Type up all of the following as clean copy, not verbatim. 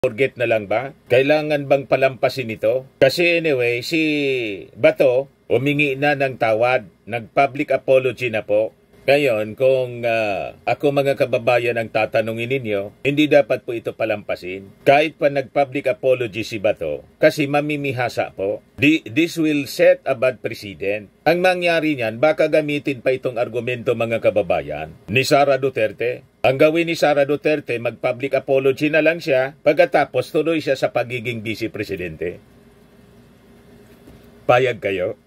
Forget na lang ba? Kailangan bang palampasin ito? Kasi anyway, si Bato humingi na ng tawad, nag-public apology na po. Ngayon, kung ako mga kababayan ang tatanungin ninyo, hindi dapat po ito palampasin. Kahit pa nag-public apology si Bato, kasi mamimihasa po. This will set a bad precedent. Ang mangyari niyan, baka gamitin pa itong argumento mga kababayan ni Sara Duterte. Ang gawin ni Sara Duterte, mag-public apology na lang siya, pagkatapos tuloy siya sa pagiging vice presidente. Payag kayo?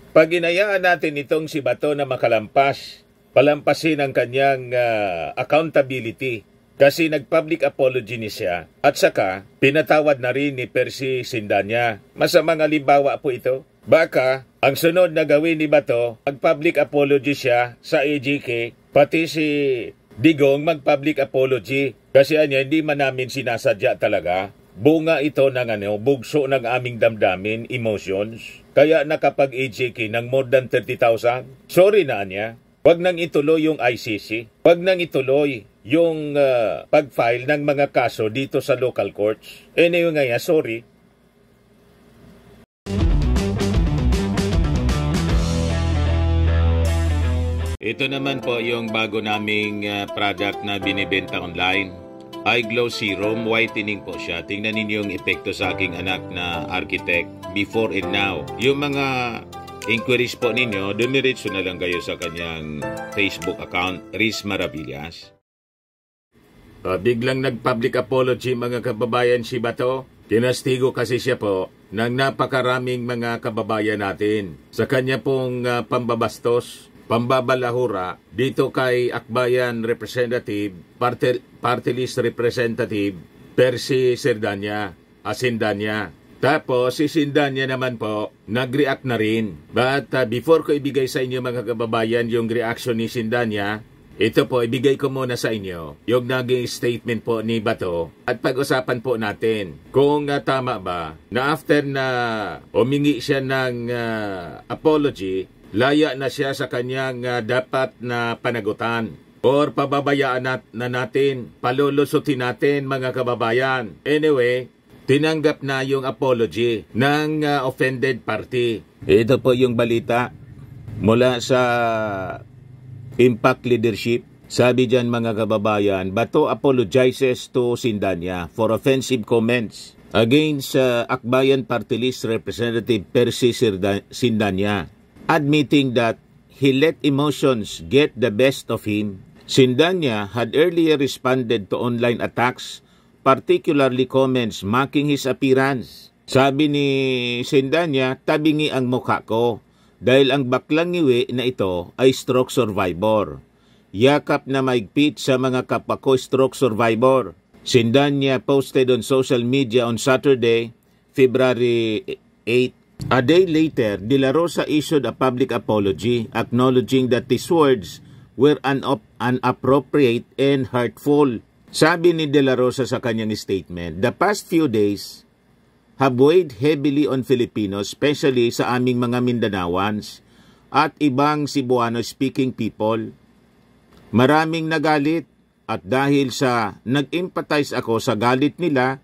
Pag inayaan natin itong si Bato na palampasin ang kanyang accountability kasi nag-public apology ni siya at saka pinatawad na rin ni Percy Sindanya. Masamang halimbawa po ito. Baka ang sunod na gawin ni Bato, mag-public apology siya sa AGK, pati si Digong mag-public apology kasi hindi man namin sinasadya talaga. Bunga ito ng bugso ng aming damdamin, emotions. Kaya nakapag-AJK ng more than 30,000. Sorry na niya. Huwag nang ituloy yung ICC. Huwag nang ituloy yung pag-file ng mga kaso dito sa local courts. Anyway nga, sorry. Ito naman po yung bago naming product na binibenta online. iGlow Serum, whitening po siya. Tingnan ninyo yung epekto sa aking anak na architect before and now. Yung mga inquiries po ninyo, dumiretso na lang kayo sa kanyang Facebook account, Riz Maravillas. Biglang nag-public apology mga kababayan si Bato. Tinastigo kasi siya po ng napakaraming mga kababayan natin sa kanya pong pambabastos, pambabalahura dito kay Akbayan Representative, Party List Representative Percy Sindanya. Tapos si Sindanya naman po nag-react na rin. But before ko ibigay sa inyo mga kababayan yung reaction ni Sindanya, ito po ibigay ko muna sa inyo yung naging statement po ni Bato at pag-usapan po natin kung tama ba na after na humingi siya ng apology, laya na siya sa kanyang dapat na panagutan or pababayaan na natin, palulusutin natin mga kababayan. Anyway, tinanggap na yung apology ng offended party. Ito po yung balita mula sa Impact Leadership. Sabi dyan mga kababayan, Bato apologizes to Sindanya for offensive comments against Akbayan Party List Representative Percy Sindanya, admitting that he let emotions get the best of him. Sindanya had earlier responded to online attacks, particularly comments mocking his appearance. Sabi ni Sindanya, tabingi ang mukha ko dahil ang baklang ngiwi na ito ay stroke survivor. Yakap na maigpit sa mga kapwa ko stroke survivor. Sindanya posted on social media on Saturday, February 8. A day later, De La Rosa issued a public apology acknowledging that his words were inappropriate and hurtful. Sabi ni De La Rosa sa kanyang statement, the past few days have weighed heavily on Filipinos, especially sa aming mga Mindanawans at ibang Cebuano-speaking people. Maraming nagalit at dahil sa nag-empathize ako sa galit nila,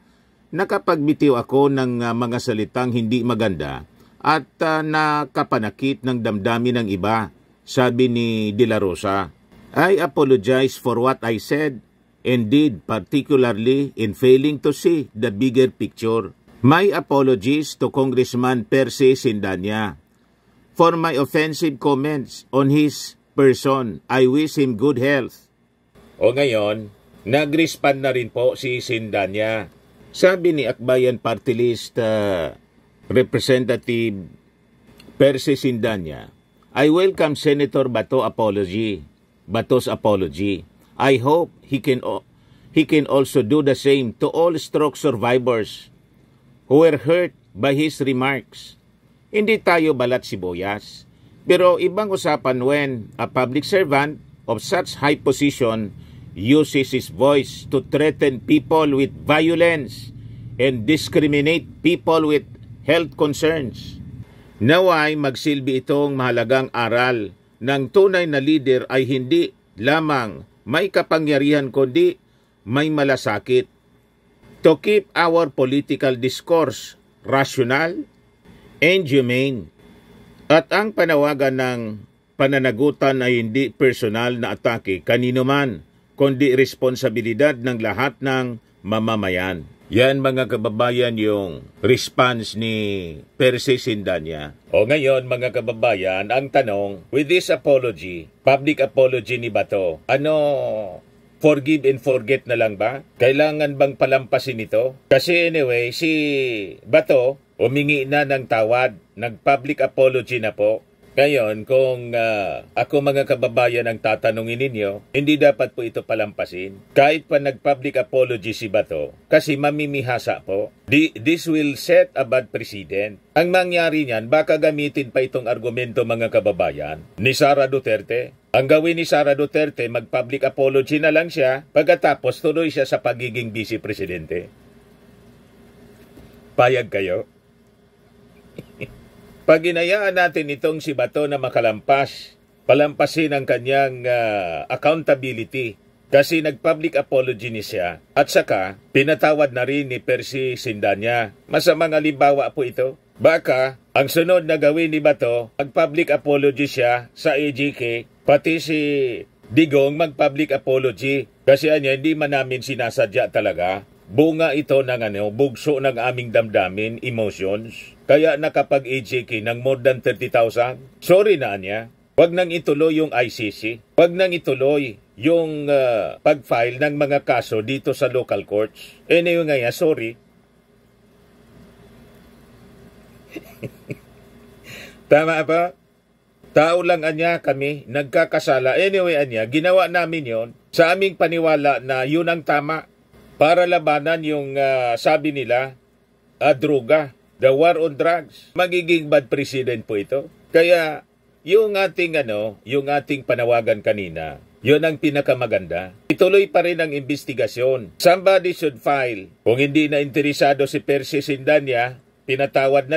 nakapagbitiw ako ng mga salitang hindi maganda at nakapanakit ng damdamin ng iba, sabi ni De La Rosa. I apologize for what I said and did, particularly in failing to see the bigger picture. My apologies to Congressman Percy Sindanya for my offensive comments on his person. I wish him good health. O ngayon, nag-respond na rin po si Sindanya. Sabi ni Akbayan Party List Representative Percy Sindanya, I welcome Senator Bato's apology. I hope he can also do the same to all stroke survivors who were hurt by his remarks. Hindi tayo balat sibuyas, pero ibang usapan when a public servant of such high position uses his voice to threaten people with violence and discriminate people with health concerns. Naway magsilbi itong mahalagang aral ng tunay na leader ay hindi lamang may kapangyarihan kundi may malasakit. To keep our political discourse rational and humane. At ang panawagan ng pananagutan ay hindi personal na atake kanino man, kundi responsibilidad ng lahat ng mamamayan. Yan mga kababayan yung response ni Percy Sindanya. O ngayon mga kababayan, ang tanong, with this apology, public apology ni Bato, forgive and forget na lang ba? Kailangan bang palampasin ito? Kasi anyway, si Bato humingi na ng tawad, nag-public apology na po. Ngayon, kung ako mga kababayan ang tatanungin ninyo, hindi dapat po ito palampasin. Kahit pa nag-public apology si Bato, kasi mamimihasa po. This will set a bad precedent. Ang mangyari niyan, baka gamitin pa itong argumento mga kababayan ni Sara Duterte. Ang gawin ni Sara Duterte, mag-public apology na lang siya, pagkatapos tuloy siya sa pagiging vice-presidente. Payag kayo? Pag inayaan natin itong si Bato na palampasin ang kanyang accountability kasi nag-public apology ni siya at saka pinatawad na rin ni Percy Sindanya. Masamang halimbawa po ito. Baka ang sunod na gawin ni Bato, mag-public apology siya sa AGK, pati si Digong mag-public apology kasi hindi man namin sinasadya talaga. Bunga ito ng bugso ng aming damdamin, emotions. Kaya nakapag-AJK ng more than 30,000. Sorry na niya. Huwag nang ituloy yung ICC. Huwag nang ituloy yung pag-file ng mga kaso dito sa local courts. Anyway nga, sorry. Tama ba? Tao lang kami, nagkakasala. Anyway ginawa namin yon sa aming paniwala na yun ang tama. Para labanan yung sabi nila, droga, the war on drugs. Magiging bad precedent po ito. Kaya yung ating panawagan kanina, yun ang pinakamaganda. Ituloy pa rin ang investigasyon. Somebody should file. Kung hindi na interesado si Percy Sindanya, pinatawad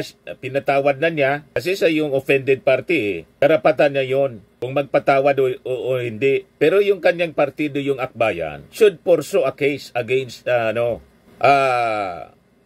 na niya kasi sa yung offended party karapatan niya yon kung magpatawad o hindi. Pero yung kanyang partido, yung Akbayan, should pursue a case against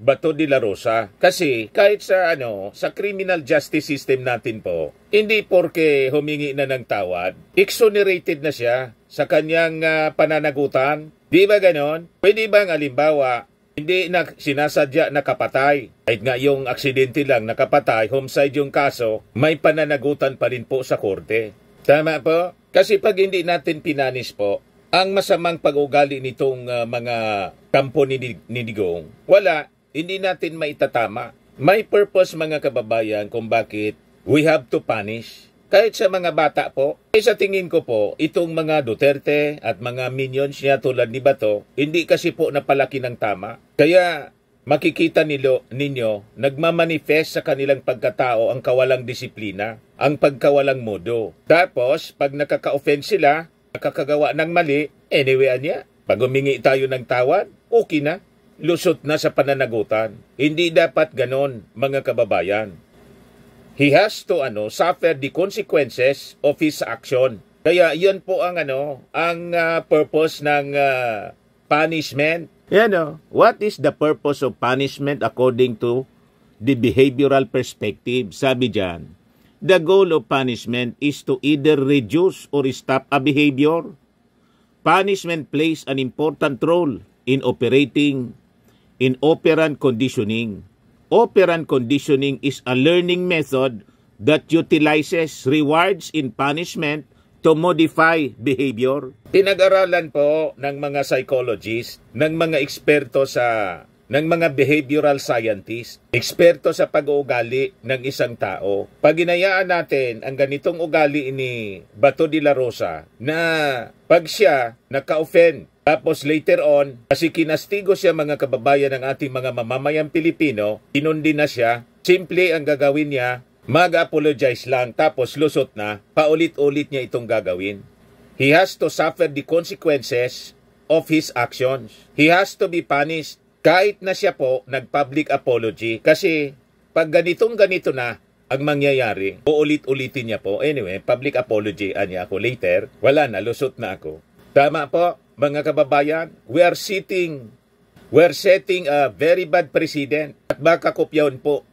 Bato de la Rosa. Kasi kahit sa criminal justice system natin po, hindi porke humingi na ng tawad, exonerated na siya sa kanyang pananagutan. Di ba ganon? Pwede bang halimbawa, hindi na sinasadya nakapatay. Kahit nga yung aksidente lang nakapatay, homicide yung kaso, may pananagutan pa rin po sa korte. Tama po? Kasi pag hindi natin pinanis po, ang masamang pag-ugali nitong mga kampo ni Digong, hindi natin maitatama. May purpose mga kababayan kung bakit we have to punish. Kahit sa mga bata po, sa tingin ko po, itong mga Duterte at mga minions niya tulad ni Bato, hindi kasi po napalaki ng tama. Kaya makikita ninyo, nagmamanifest sa kanilang pagkatao ang kawalang disiplina, ang pagkawalang modo. Tapos, pag nakaka-offend sila, nakakagawa ng mali, pag humingi tayo ng tawad, okay na. Lusot na sa pananagutan. Hindi dapat ganon, mga kababayan. He has to suffer the consequences of his action. Kaya yan po ang purpose ng punishment. What is the purpose of punishment according to the behavioral perspective? Sabi dyan, the goal of punishment is to either reduce or stop a behavior. Punishment plays an important role in operant conditioning. Operant conditioning is a learning method that utilizes rewards in punishment to modify behavior. Pinag-aralan po ng mga psychologists, ng mga eksperto ng mga behavioral scientists, eksperto sa pag-uugali ng isang tao. Pag ginayaan natin ang ganitong ugali ni Bato de la Rosa na pag siya naka-offend, tapos later on, kasi kinastigo siya mga kababayan ng ating mga mamamayang Pilipino, inundi na siya, simple ang gagawin niya, mag-apologize lang, tapos lusot na, paulit-ulit niya itong gagawin. He has to suffer the consequences of his actions. He has to be punished kahit na siya po nag-public apology. Kasi pag ganito na ang mangyayari, uulit-ulitin niya po. Anyway, public apology niya ako later, wala na, lusot na ako. Tama po? mga kababayan, we're setting a very bad precedent. At baka kopyahin po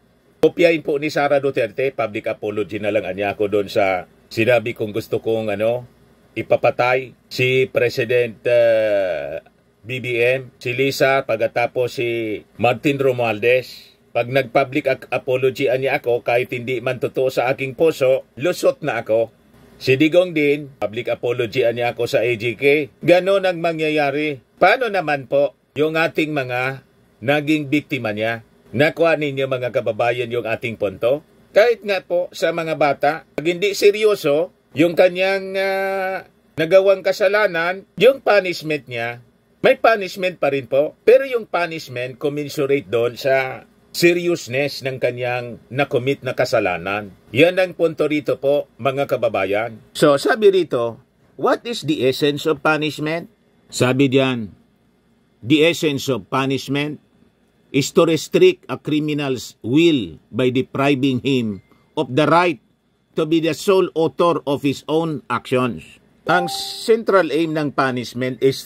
ni Sara Duterte, public apology na lang anya ako doon sa sinabi kong gusto kong ipapatay si President BBM, si Lisa, pagkatapos si Martin Romualdez. Pag nag-public apology anya ako, kahit hindi man totoo sa aking puso, lusot na ako. Si Digong din, public apology anya ako sa AGK. Ganon ang mangyayari. Paano naman po yung ating mga naging biktima niya? Nakuha ninyo mga kababayan yung ating punto? Kahit nga po sa mga bata, pag hindi seryoso yung kanyang nagawang kasalanan, yung punishment niya, may punishment pa rin po. Pero yung punishment, commensurate doon sa seriousness ng kanyang nakomit na kasalanan. Yan ang punto rito po, mga kababayan. So, sabi rito, what is the essence of punishment? Sabi diyan, the essence of punishment is to restrict a criminal's will by depriving him of the right to be the sole author of his own actions. Ang central aim ng punishment is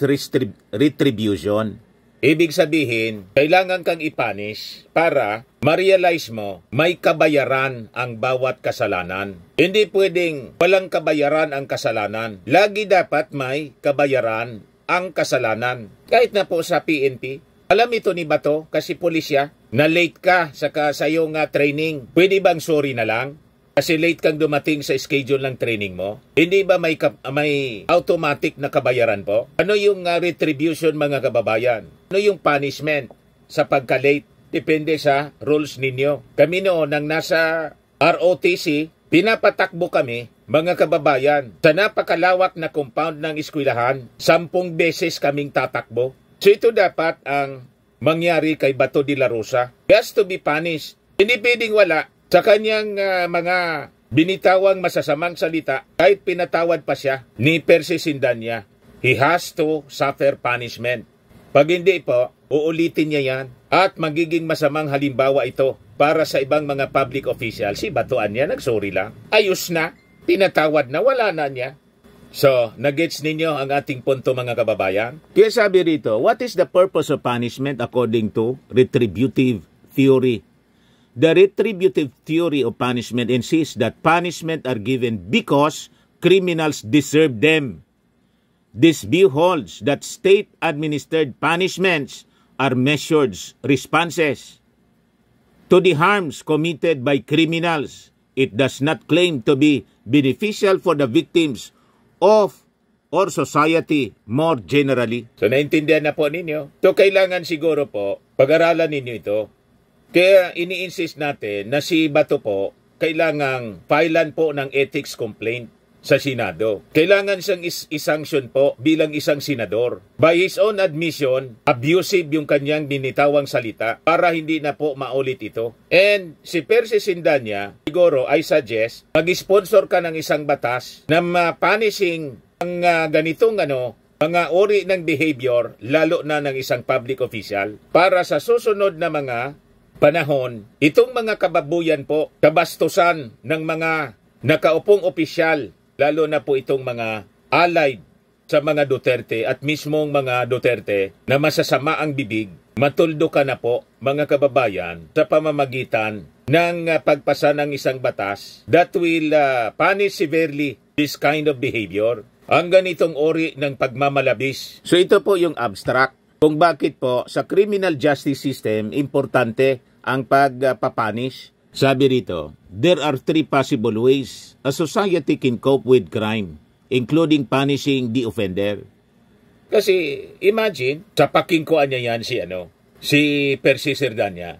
retribution. Ibig sabihin, kailangan kang ipunish para ma-realize mo may kabayaran ang bawat kasalanan. Hindi pwedeng walang kabayaran ang kasalanan. Lagi dapat may kabayaran ang kasalanan. Kahit na po sa PNP, alam ito ni Bato kasi pulisya, na late ka sa iyong training. Pwede bang sorry na lang? Kasi late kang dumating sa schedule ng training mo. Hindi ba may automatic na kabayaran po? Ano yung retribution mga kababayan? Ano yung punishment sa pagka-late? Depende sa rules ninyo. Kami noon nang nasa ROTC, pinapatakbo kami, mga kababayan, sa napakalawak na compound ng eskwelahan, 10 beses kaming tatakbo. So ito dapat ang mangyari kay Bato de la Rosa. He has to be punished. Hindi pwedeng wala sa kanyang mga binitawang masasamang salita, kahit pinatawad pa siya ni Percy Sindanya, he has to suffer punishment. Pag hindi po, uulitin niya yan at magiging masamang halimbawa ito para sa ibang mga public official. Si Batuan niya, nagsorry lang. Ayos na, pinatawad na, wala na niya. So, nagets ninyo ang ating punto mga kababayan? Kaya sabi rito, what is the purpose of punishment according to retributive theory? The retributive theory of punishment insists that punishment are given because criminals deserve them. This view holds that state-administered punishments are measured responses to the harms committed by criminals. It does not claim to be beneficial for the victims of or society more generally. So, naintindihan na po ninyo. So, kailangan siguro po, pag-aralan ninyo ito. Kaya ini-insist natin na si Bato po, kailangang filean po ng ethics complaint sa Senado. Kailangan siyang isanction po bilang isang senador. By his own admission, abusive yung kanyang binitawang salita para hindi na po maulit ito. And si Percy Sindanya, siguro I suggest, mag-sponsor ka ng isang batas na punishing ang ganitong mga uri ng behavior, lalo na ng isang public official, para sa susunod na mga panahon, itong mga kababuyan po, kabastusan ng mga nakaupong opisyal, lalo na po itong mga allied sa mga Duterte at mismong mga Duterte na masasama ang bibig, matuldo ka na po mga kababayan sa pamamagitan ng pagpasa ng isang batas that will punish severely this kind of behavior. Ang ganitong uri ng pagmamalabis. So ito po yung abstract kung bakit po sa criminal justice system importante ang pagpapunish. Sabi rito, there are 3 possible ways a society can cope with crime, including punishing the offender. Kasi imagine, sapaking ko niya yan si Percy Sindanya,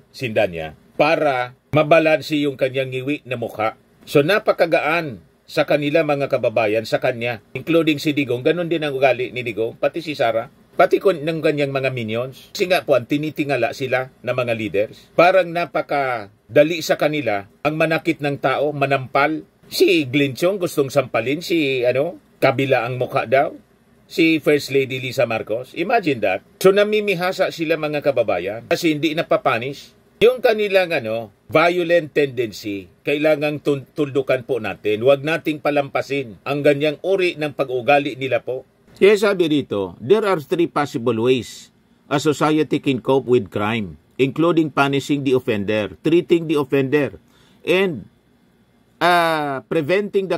para mabalansi yung kanyang ngiwi na mukha. So napakagaan sa kanila mga kababayan, sa kanya, including si Digong. Ganon din ang ugali ni Digong, pati si Sara. Pati ng kanyang mga minions. Kasi nga po, tinitingala sila na mga leaders. Parang napakadali sa kanila ang manakit ng tao, manampal. Si Glenn Chong gustong sampalin si kabila ang mukha daw. Si First Lady Lisa Marcos. Imagine that. So namimihasa sila mga kababayan kasi hindi napapanish. Yung kanilang violent tendency, kailangang tuldukan po natin. Huwag nating palampasin ang ganyang uri ng pag-ugali nila po. Kaya sabi dito, there are 3 possible ways a society can cope with crime, including punishing the offender, treating the offender, and preventing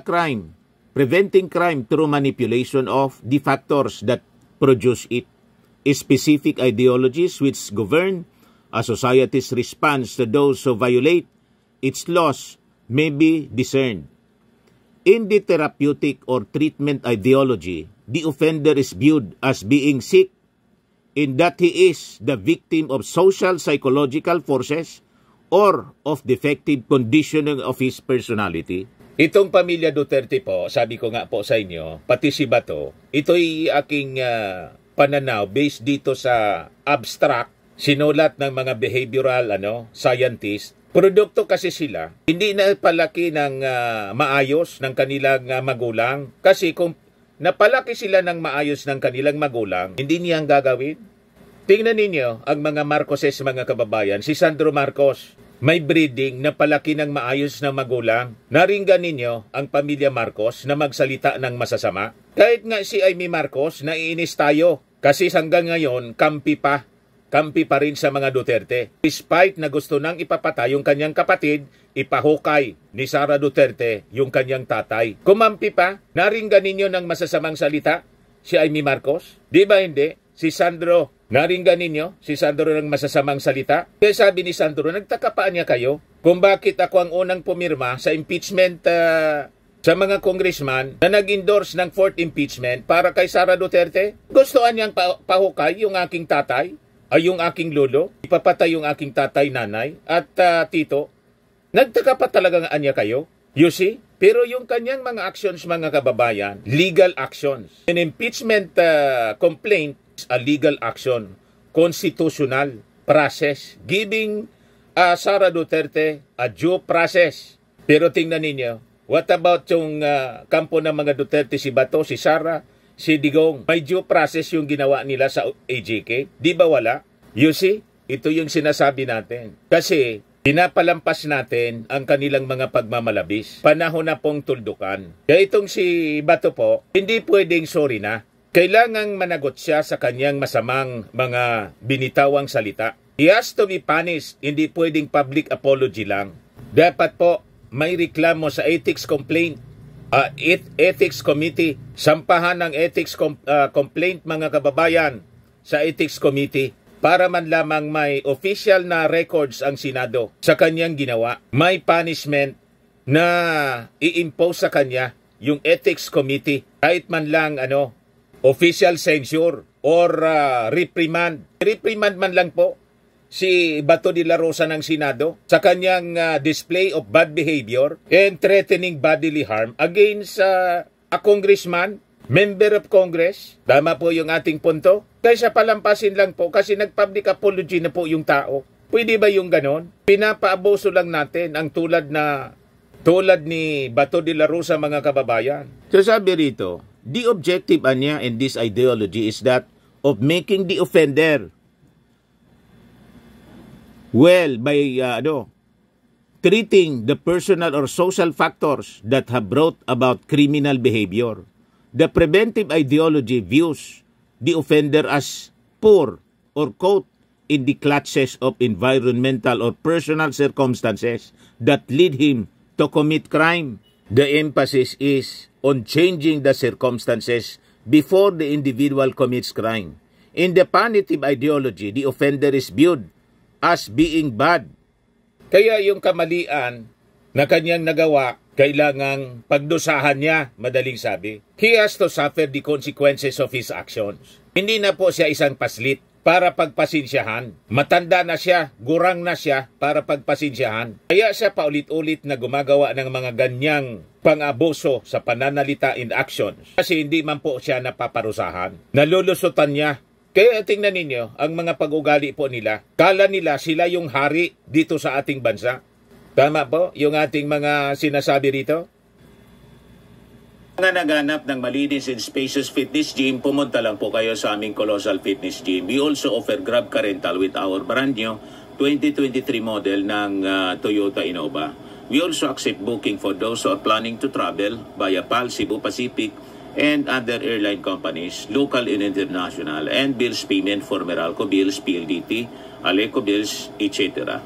crime through manipulation of the factors that produce it. Specific ideologies which govern a society's response to those who violate its laws may be discerned. In the therapeutic or treatment ideology, the offender is viewed as being sick in that he is the victim of social psychological forces or of defective conditioning of his personality. Itong pamilya Duterte po, sabi ko nga po sa inyo, pati si Bato, ito'y aking pananaw based dito sa abstract, sinulat ng mga behavioral scientists. Produkto kasi sila, hindi na palaki ng maayos ng kanilang magulang. Kasi kung napalaki sila ng maayos ng kanilang magulang, hindi niyang gagawin. Tingnan ninyo ang mga Marcoses, mga kababayan. Si Sandro Marcos, may breeding na palaki ng maayos ng magulang. Naringgan ninyo ang pamilya Marcos na magsalita ng masasama. Kahit nga si Amy Marcos, naiinis tayo. Kasi hanggang ngayon, kampi pa rin sa mga Duterte. Despite na gusto nang ipapatay yung kanyang kapatid, ipahukay ni Sara Duterte yung kanyang tatay. Kumampi pa, naringgan ninyo ng masasamang salita si Amy Marcos? Di ba hindi? Si Sandro, naringgan ninyo si Sandro ng masasamang salita? Kaya sabi ni Sandro, nagtaka pa niya kayo kung bakit ako ang unang pumirma sa impeachment sa mga congressman na nag-endorse ng 4th impeachment para kay Sara Duterte. Gustoan niyang pahukay yung aking tatay, ay yung aking lolo, ipapatay yung aking tatay, nanay, at tito. Nagtaka pa talaga nga niya kayo? You see? Pero yung kanyang mga actions, mga kababayan, legal actions. An impeachment complaint is a legal action, constitutional process, giving Sara Duterte a due process. Pero tingnan ninyo, what about yung kampo ng mga Duterte, si Bato, si Sara, si Digong? May due process yung ginawa nila sa AJK? Di ba wala? You see? Ito yung sinasabi natin. Kasi pinapalampas natin ang kanilang mga pagmamalabis. Panahon na pong tuldukan. Kaya itong si Bato po, hindi pwedeng sorry na. Kailangang managot siya sa kanyang masamang mga binitawang salita. He has to be punished. Hindi pwedeng public apology lang. Dapat po may reklamo sa ethics complaint. Ethics Committee. Sampahan ng ethics complaint, mga kababayan, sa Ethics Committee para man lamang may official na records ang Senado sa kanyang ginawa. May punishment na i-impose sa kanya yung Ethics Committee. Kahit man lang official censure or reprimand. Reprimand man lang po si Bato de la Rosa ng Senado sa kanyang display of bad behavior and threatening bodily harm against a congressman, member of Congress. Tama po yung ating punto. Kaysa palampasin lang po kasi nag-public apology na po yung tao. Pwede ba yung ganon? Pinapaabuso lang natin ang tulad ni Bato de la Rosa, mga kababayan. So sabi rito, the objective niya in this ideology is that of making the offender by treating the personal or social factors that have brought about criminal behavior. The preventive ideology views the offender as poor or caught in the clutches of environmental or personal circumstances that lead him to commit crime. The emphasis is on changing the circumstances before the individual commits crime. In the punitive ideology, the offender is viewed as being bad. Kaya yung kamalian na kanyang nagawa, kailangang pagdusahan niya, madaling sabi. He has to suffer the consequences of his actions. Hindi na po siya isang paslit para pagpasensyahan. Matanda na siya, gurang na siya para pagpasensyahan. Kaya siya paulit-ulit na gumagawa ng mga ganyang pang-abuso sa pananalita and actions. Kasi hindi man po siya napaparusahan. Nalulusutan niya. Kaya tingnan ninyo, ang mga pag-ugali po nila, kala nila sila yung hari dito sa ating bansa. Tama po yung ating mga sinasabi rito? Mga naganap ng malinis and spacious fitness gym, pumunta lang po kayo sa aming Colossal Fitness Gym. We also offer Grab Car Rental with our brand new 2023 model ng Toyota Innova. We also accept booking for those who are planning to travel via PAL, Cebu Pacific, and other airline companies, local and international, and bills payment for Meralco Bills, PLDT, Aleco Bills, etc.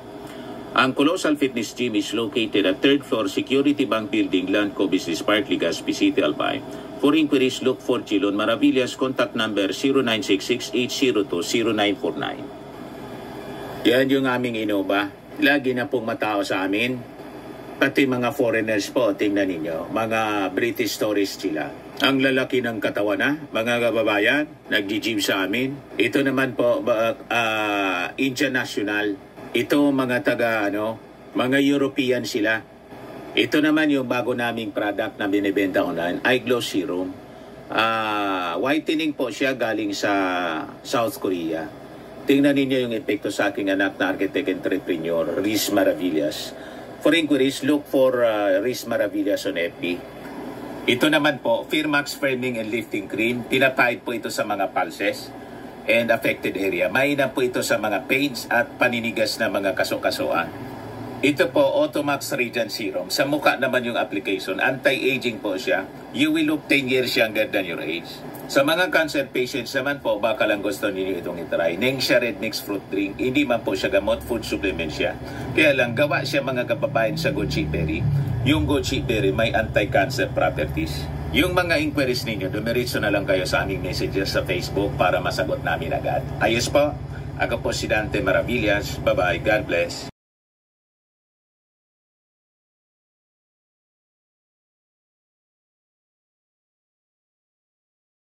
Ang Colossal Fitness Gym is located at 3rd floor Security Bank Building, Landco Business Park, Legazpi City, Albay. For inquiries, look for Chilon Maravillas. Contact number 0966-802-0949. Yan yung aming Innova. Lagi na pong matao sa amin. Pati mga foreigners po, tingnan ninyo. Mga British tourists sila. Ang lalaki ng katawan na, mga kababayan, nag-gym sa amin. Ito naman po, Indian National. Ito mga mga European sila. Ito naman yung bago naming product na binibenta online, iGlow Serum. Whitening po siya galing sa South Korea. Tingnan ninyo yung epekto sa aking anak na architect entrepreneur, Riz Maravillas. For inquiries, look for Riz Maravillas on FB. Ito naman po, Firmax Firming and Lifting Cream. Pinapahid po ito sa mga pulses and affected area. Mainam po ito sa mga pains at paninigas na mga kaso-kasuan. Ito po, Automax Radiant Serum. Sa mukha naman yung application. Anti-aging po siya. You will look 10 years younger than your age. Sa mga cancer patients naman po, baka lang gusto ninyo itong itry. Nengxia Red Mix Fruit Drink. Hindi man po siya gamot, food supplement siya. Kaya lang, gawa siya mga kababayan sa goji berry. Yung goji berry may anti-cancer properties. Yung mga inquiries ninyo, dumiritso na lang kayo sa aming messages sa Facebook para masagot namin agad. Ayos po, ako po si Dante Maravillas. Bye-bye. God bless.